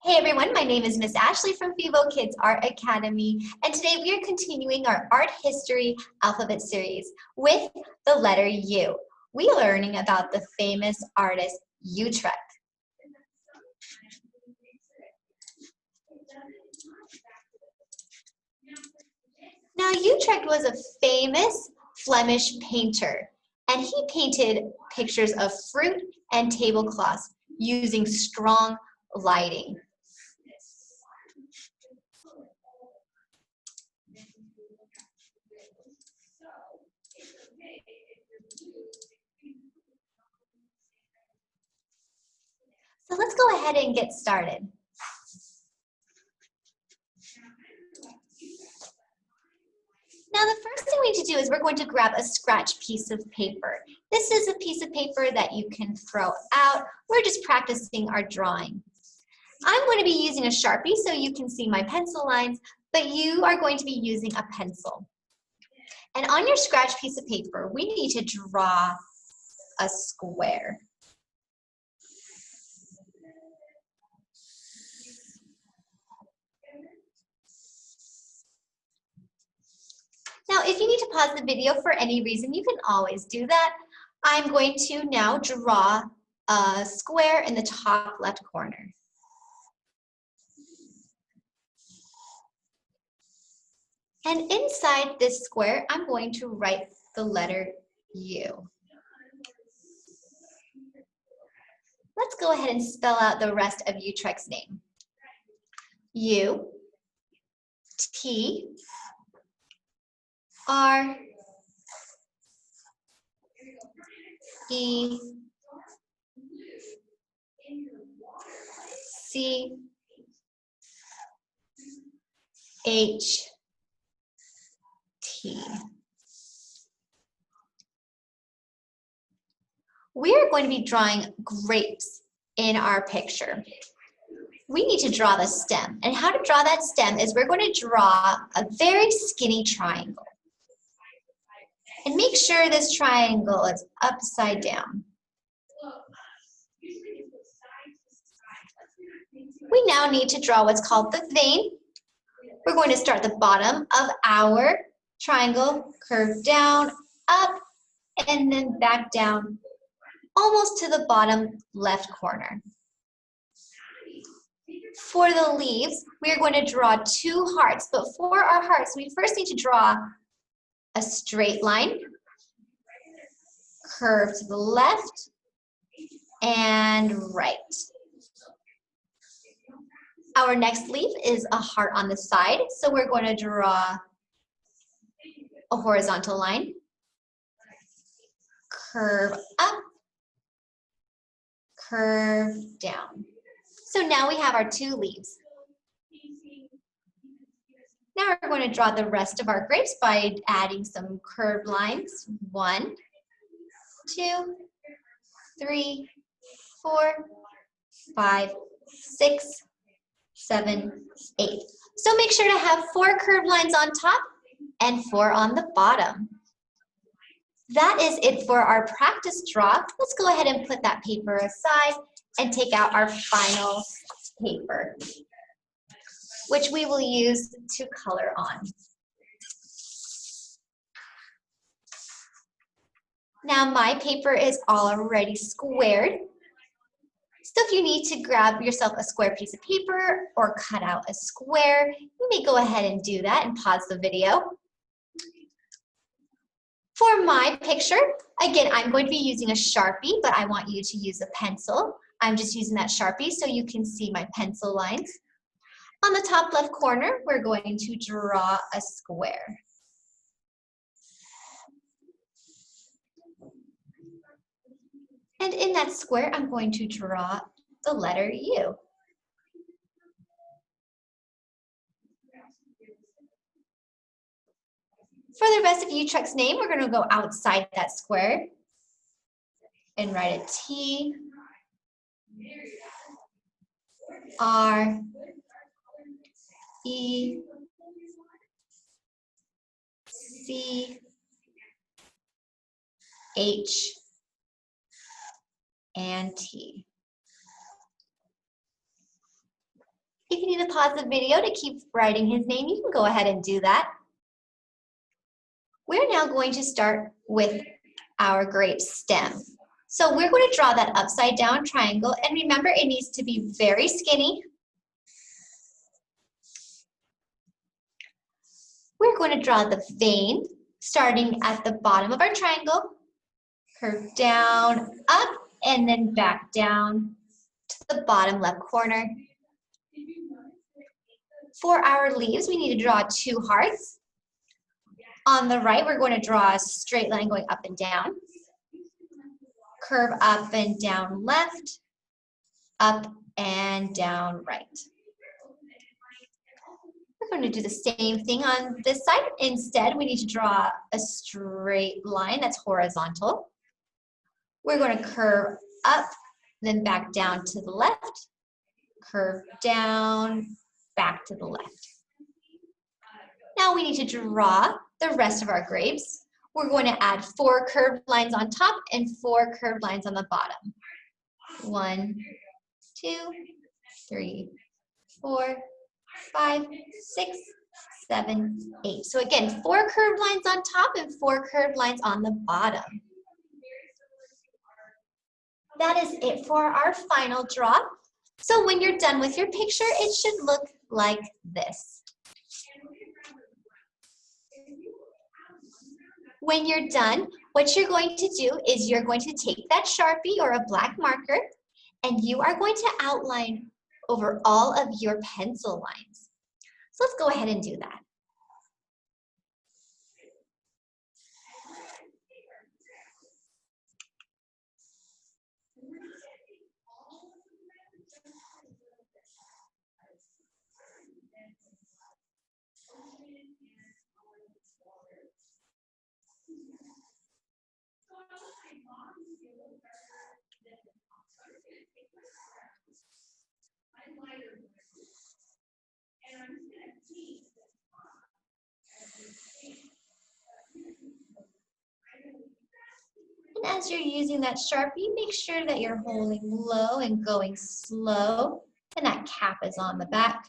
Hey everyone, my name is Miss Ashley from Fibo Kids Art Academy, and today we are continuing our art history alphabet series with the letter U. We are learning about the famous artist Utrecht. Now Utrecht was a famous Flemish painter, and he painted pictures of fruit and tablecloths using strong lighting. So let's go ahead and get started. Now the first thing we need to do is we're going to grab a scratch piece of paper. This is a piece of paper that you can throw out. We're just practicing our drawing. I'm going to be using a Sharpie so you can see my pencil lines, but you are going to be using a pencil. And on your scratch piece of paper, we need to draw a square. Now, if you need to pause the video for any reason, you can always do that. I'm going to now draw a square in the top left corner. And inside this square, I'm going to write the letter U. Let's go ahead and spell out the rest of Utrecht's name. U, T, R, E, C, H, T. We are going to be drawing grapes in our picture. We need to draw the stem. And how to draw that stem is we're going to draw a very skinny triangle. And make sure this triangle is upside down. We now need to draw what's called the vein. We're going to start at the bottom of our triangle, curve down, up, and then back down, almost to the bottom left corner. For the leaves, we are going to draw two hearts, but for our hearts, we first need to draw a straight line, curve to the left and right. Our next leaf is a heart on the side, so we're going to draw a horizontal line, curve up, curve down. So now we have our two leaves. Now we're going to draw the rest of our grapes by adding some curved lines. 1, 2, 3, 4, 5, 6, 7, 8. So make sure to have 4 curved lines on top and 4 on the bottom. That is it for our practice draw. Let's go ahead and put that paper aside and take out our final paper, which we will use to color on. Now my paper is already squared. So if you need to grab yourself a square piece of paper or cut out a square, you may go ahead and do that and pause the video. For my picture, again, I'm going to be using a Sharpie, but I want you to use a pencil. I'm just using that Sharpie so you can see my pencil lines. On the top left corner, we're going to draw a square. And in that square, I'm going to draw the letter U. For the rest of Utrecht's name, we're going to go outside that square and write a T, R, E, C, H, and T. If you need to pause the video to keep writing his name, you can go ahead and do that. We're now going to start with our grape stem. So we're going to draw that upside down triangle, and remember it needs to be very skinny. We're going to draw the vein starting at the bottom of our triangle, curve down, up, and then back down to the bottom left corner. For our leaves, we need to draw 2 hearts. On the right, we're going to draw a straight line going up and down. Curve up and down left, up and down right. We're going to do the same thing on this side. Instead, we need to draw a straight line that's horizontal. We're going to curve up, then back down to the left, curve down, back to the left. Now we need to draw the rest of our grapes. We're going to add 4 curved lines on top and 4 curved lines on the bottom. 1, 2, 3, 4, 5, 6, 7, 8. So again, 4 curved lines on top and 4 curved lines on the bottom. That is it for our final draw. So when you're done with your picture, it should look like this. When you're done, what you're going to do is you're going to take that Sharpie or a black marker, and you are going to outline over all of your pencil lines. So let's go ahead and do that. And as you're using that Sharpie, make sure that you're holding low and going slow, and that cap is on the back.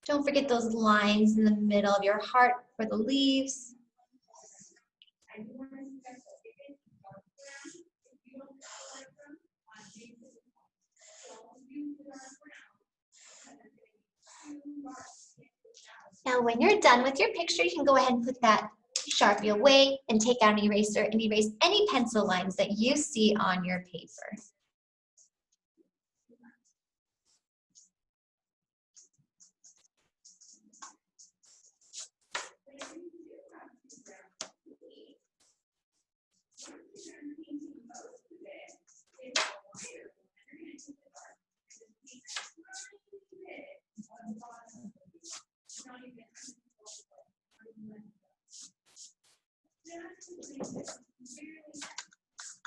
Don't forget those lines in the middle of your heart for the leaves. Now when you're done with your picture, you can go ahead and put that Sharpie away and take out an eraser and erase any pencil lines that you see on your paper.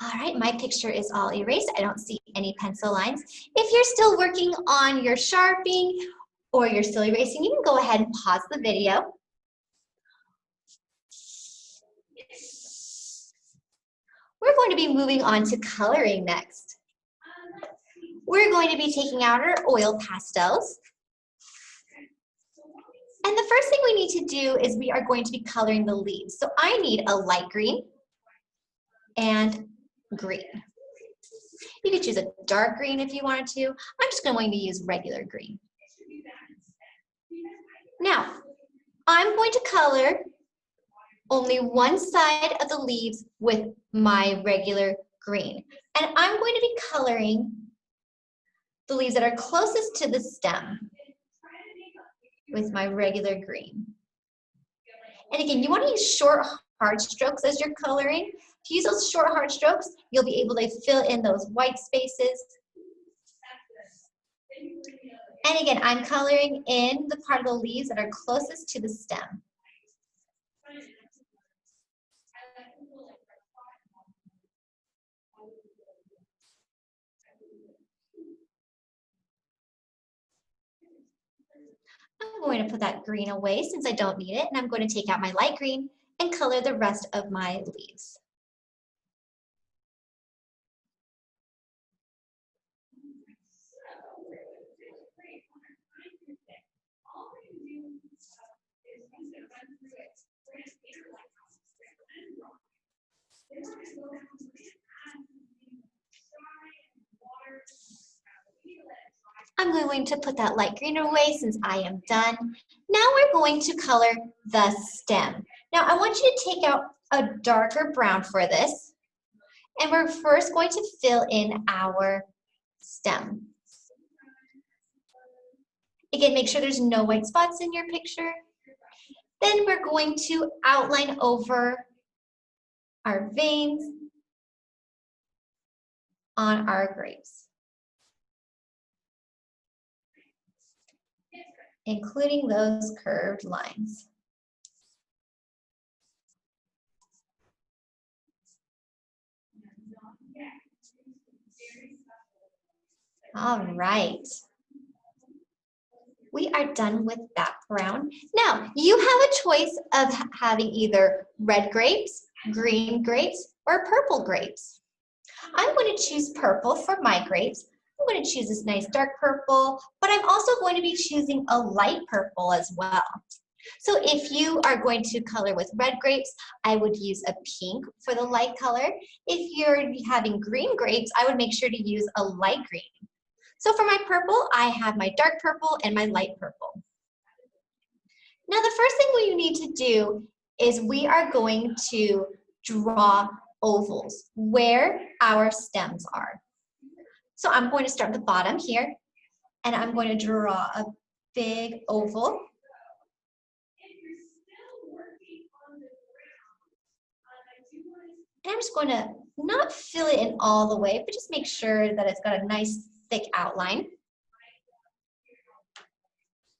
All right, my picture is all erased. I don't see any pencil lines. If you're still working on your sharpening or you're still erasing, you can go ahead and pause the video. We're going to be moving on to coloring next. We're going to be taking out our oil pastels. And the first thing we need to do is we are going to be coloring the leaves. So I need a light green and green. You could choose a dark green if you wanted to. I'm just going to use regular green. Now, I'm going to color only one side of the leaves with my regular green. And I'm going to be coloring the leaves that are closest to the stem with my regular green. And again, you want to use short, hard strokes as you're coloring. If you use those short, hard strokes, you'll be able to fill in those white spaces. And again, I'm coloring in the part of the leaves that are closest to the stem. I'm going to put that green away since I don't need it, and I'm going to take out my light green and color the rest of my leaves. I'm going to put that light green away since I am done. Now we're going to color the stem. Now I want you to take out a darker brown for this. And we're first going to fill in our stem. Again, make sure there's no white spots in your picture. Then we're going to outline over our veins on our grapes, including those curved lines. All right. We are done with that brown. Now, you have a choice of having either red grapes, green grapes, or purple grapes. I'm going to choose purple for my grapes. I'm going to choose this nice dark purple, but I'm also going to be choosing a light purple as well. So if you are going to color with red grapes, I would use a pink for the light color. If you're having green grapes, I would make sure to use a light green. So for my purple, I have my dark purple and my light purple. Now the first thing we need to do is we are going to draw ovals where our stems are. So I'm going to start at the bottom here, and I'm going to draw a big oval. And I'm just going to not fill it in all the way, but just make sure that it's got a nice thick outline.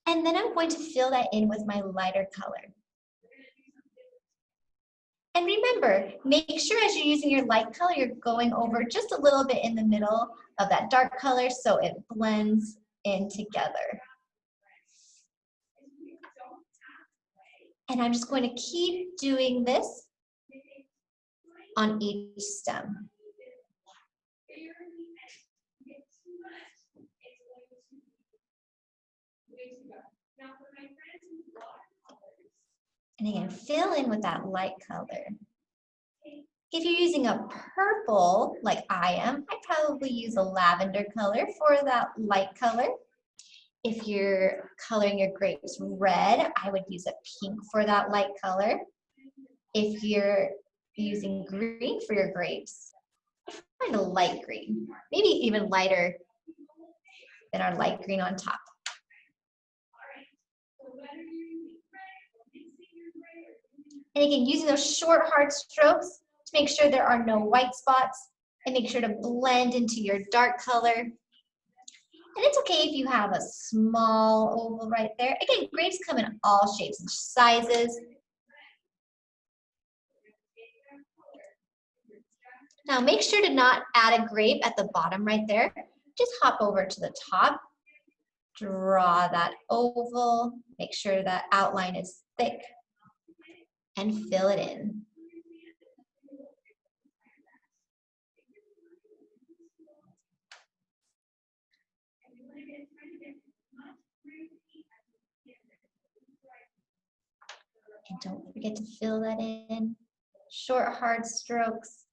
And then I'm going to fill that in with my lighter color. And remember, make sure as you're using your light color, you're going over just a little bit in the middle of that dark color so it blends in together. And I'm just going to keep doing this on each stem. And again, fill in with that light color. If you're using a purple, like I am, I'd probably use a lavender color for that light color. If you're coloring your grapes red, I would use a pink for that light color. If you're using green for your grapes, find a light green, maybe even lighter than our light green on top. And again, using those short, hard strokes to make sure there are no white spots and make sure to blend into your dark color. And it's okay if you have a small oval right there. Again, grapes come in all shapes and sizes. Now make sure to not add a grape at the bottom right there. Just hop over to the top, draw that oval, make sure that outline is thick, and fill it in. And don't forget to fill that in. Short, hard strokes.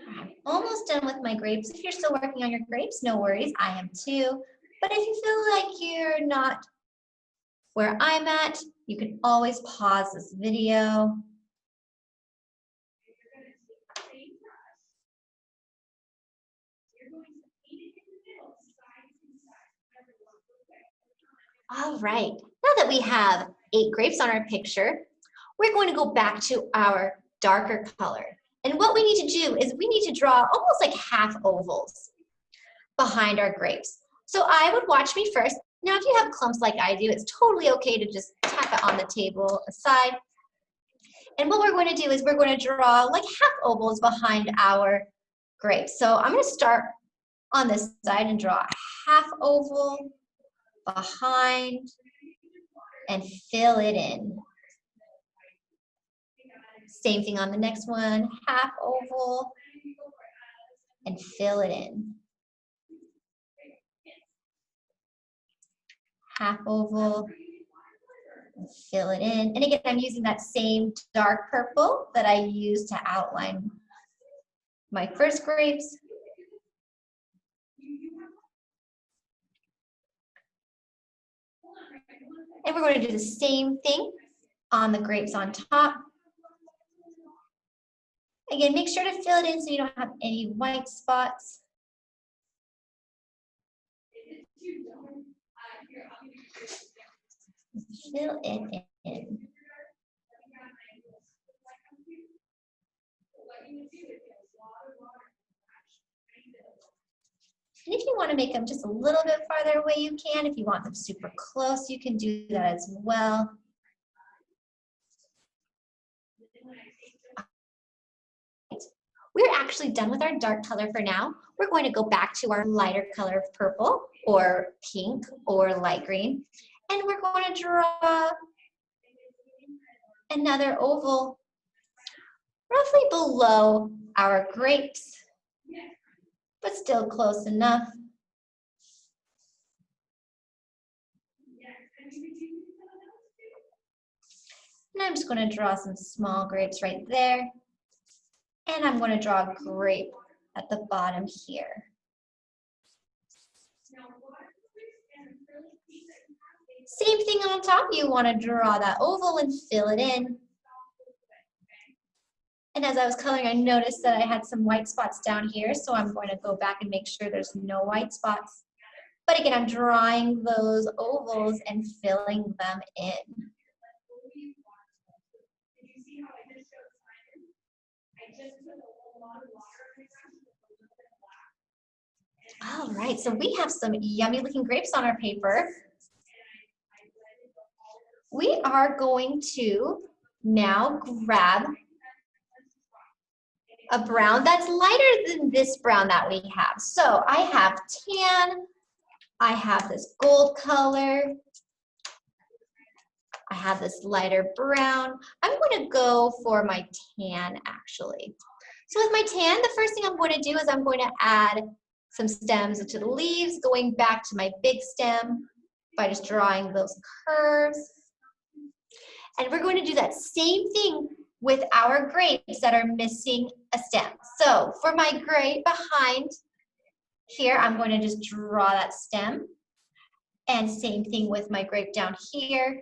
I'm almost done with my grapes. If you're still working on your grapes, no worries, I am too. But if you feel like you're not where I'm at, you can always pause this video. All right, now that we have 8 grapes on our picture, we're going to go back to our darker color. And what we need to do is we need to draw almost like half ovals behind our grapes. So I would watch me first. Now, if you have clumps like I do, it's totally okay to just tap it on the table aside. And what we're going to do is we're going to draw like half ovals behind our grapes. So I'm going to start on this side and draw a half oval behind and fill it in. Same thing on the next one, half oval and fill it in. Half oval Fill it in. And again, I'm using that same dark purple that I used to outline my first grapes. And we're going to do the same thing on the grapes on top. Again, make sure to fill it in so you don't have any white spots. Fill it in. And if you want to make them just a little bit farther away, you can. If you want them super close, you can do that as well. We're actually done with our dark color for now. We're going to go back to our lighter color of purple or pink or light green. And we're going to draw another oval roughly below our grapes, but still close enough. And I'm just going to draw some small grapes right there. And I'm going to draw a grape at the bottom here. Same thing on top. You want to draw that oval and fill it in. And as I was coloring, I noticed that I had some white spots down here, so I'm going to go back and make sure there's no white spots. But again, I'm drawing those ovals and filling them in. All right, so we have some yummy looking grapes on our paper. We are going to now grab a brown that's lighter than this brown that we have. So I have tan, I have this gold color, I have this lighter brown. I'm going to go for my tan actually. So with my tan, the first thing I'm going to do is I'm going to add some stems to the leaves, going back to my big stem by just drawing those curves. And we're going to do that same thing with our grapes that are missing a stem. So for my grape behind here, I'm going to just draw that stem. And same thing with my grape down here.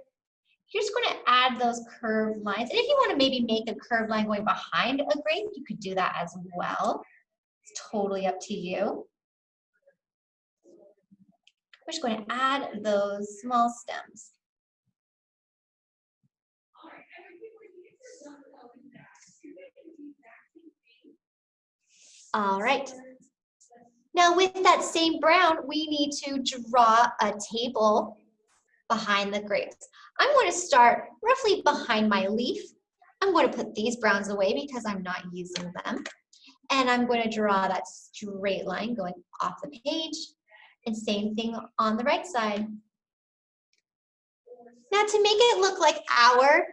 You're just going to add those curved lines. And if you want to maybe make a curved line going behind a grape, you could do that as well. It's totally up to you. We're just going to add those small stems. All right. Now with that same brown, we need to draw a table behind the grapes. I'm going to start roughly behind my leaf. I'm going to put these browns away because I'm not using them. And I'm going to draw that straight line going off the page. And same thing on the right side. Now to make it look like our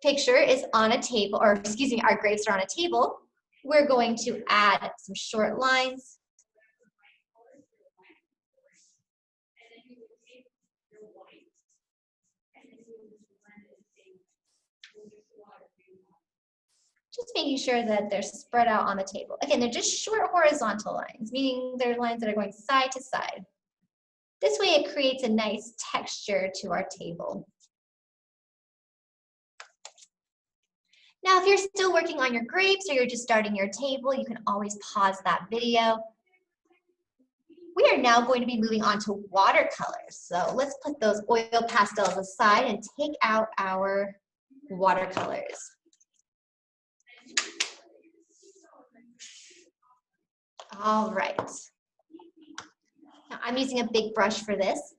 picture is on a table, or excuse me, our grapes are on a table, we're going to add some short lines. Just making sure that they're spread out on the table. Again, they're just short horizontal lines, meaning they're lines that are going side to side. This way it creates a nice texture to our table. Now, if you're still working on your grapes or you're just starting your table, you can always pause that video. We are now going to be moving on to watercolors. So let's put those oil pastels aside and take out our watercolors. All right. Now I'm using a big brush for this.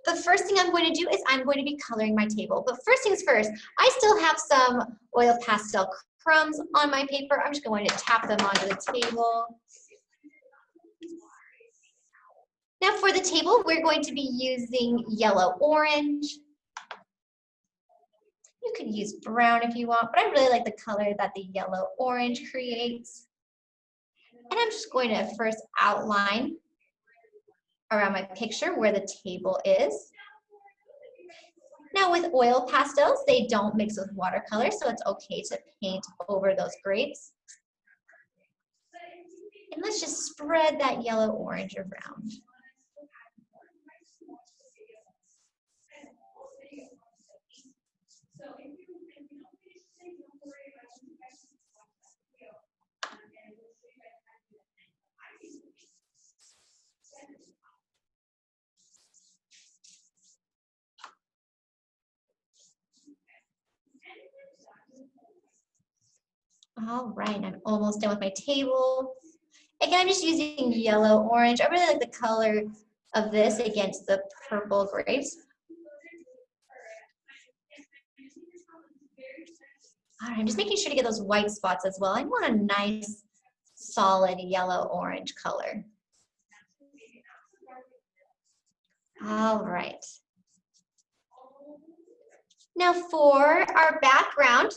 The first thing I'm going to do is I'm going to be coloring my table. But first things first, I still have some oil pastel crumbs on my paper. I'm just going to tap them onto the table. Now for the table, we're going to be using yellow-orange. You could use brown if you want, but I really like the color that the yellow-orange creates. And I'm just going to first outline around my picture where the table is. Now with oil pastels, they don't mix with watercolor, so it's okay to paint over those grapes. And let's just spread that yellow orange around. All right, I'm almost done with my table. Again, I'm just using yellow, orange. I really like the color of this against the purple grapes. All right, I'm just making sure to get those white spots as well. I want a nice, solid yellow-orange color. All right. Now for our background,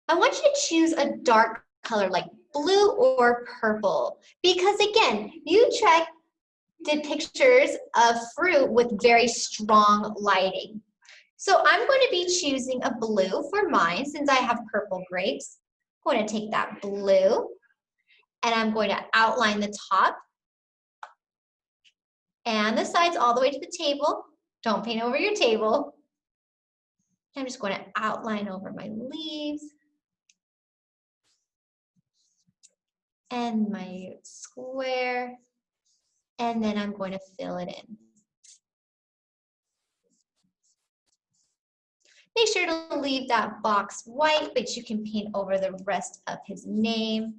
I want you to choose a dark color like blue or purple, because again, Utrecht did pictures of fruit with very strong lighting. So I'm going to be choosing a blue for mine since I have purple grapes. I'm going to take that blue and I'm going to outline the top and the sides all the way to the table. Don't paint over your table. I'm just going to outline over my leaves and my square, and then I'm going to fill it in. Make sure to leave that box white, but you can paint over the rest of his name.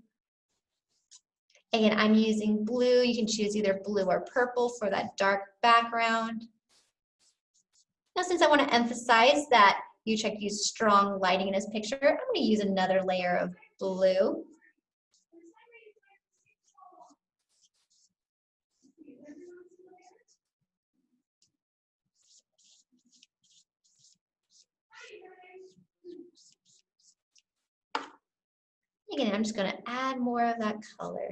Again, I'm using blue. You can choose either blue or purple for that dark background. Now, since I want to emphasize that Utrecht used strong lighting in his picture, I'm going to use another layer of blue. Again, I'm just going to add more of that color.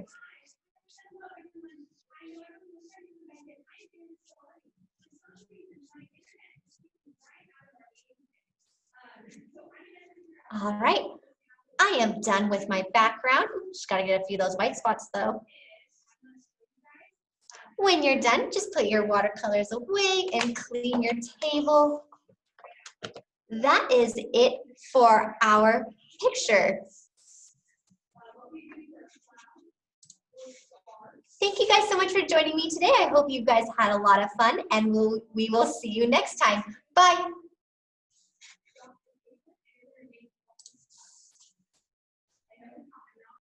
All right, I am done with my background. Just got to get a few of those white spots though. When you're done, just put your watercolors away and clean your table. That is it for our picture. Thank you guys so much for joining me today. I hope you guys had a lot of fun, and we will see you next time. Bye.